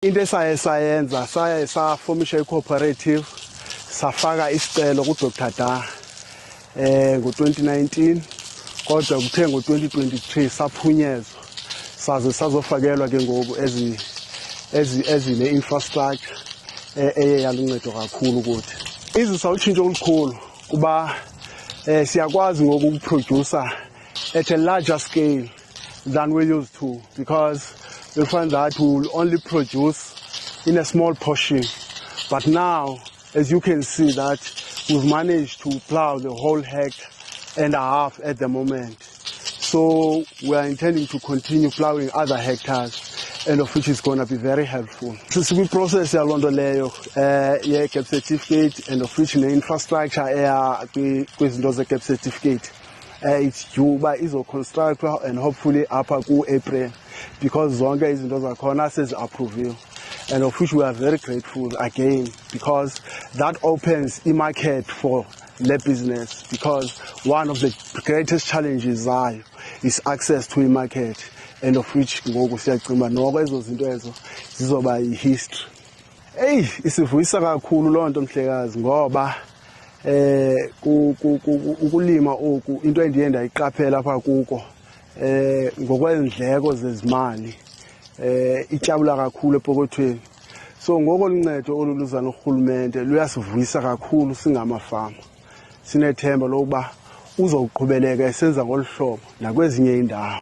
Into esayenza saformisha i-cooperative safaka isicelo ku-Dr. Da ngo-2019 kodwa kuthe ngo-2023 saphunyezwa saze sazofakelwa ke ngoku ezine infrastructure eye yaluncedo kakhulu kuthi. Izisa utshintsho olukhulu kuba siyakwazi ngoku ukuproducer at a larger scale than we used to, because we find that we will only produce in a small portion. But now, as you can see, that we've managed to plow the whole hectare and a half at the moment. So we are intending to continue plowing other hectares, and of which is going to be very helpful. Since we process yalondo leyo ye-gap certificate, and of which ne-infrastructure kwizinto ze-gap certificate, it's due by izo constructor and hopefully upper ku-April, because zonke izinto zakhona sezi-approve, and of which we are very grateful again, because that opens the market for the business, because one of the greatest challenges is access to a market, and of which ngoku siyacimba noko ezo zinto ezo zizoba yi-history. Isivuyisa kakhulu loo nto mhlekazi, ngoba ukulima oku into endiye ndayiqaphela apha kuko ngokweendleko zezimali ityabula kakhulu epokothweni. So ngoko luncedo oluluza norhulumente luyasivuyisa kakhulu singamafama. Sinethemba lokuba uzoqhubeleka esenza ngolu hlobo nakwezinye iindawo.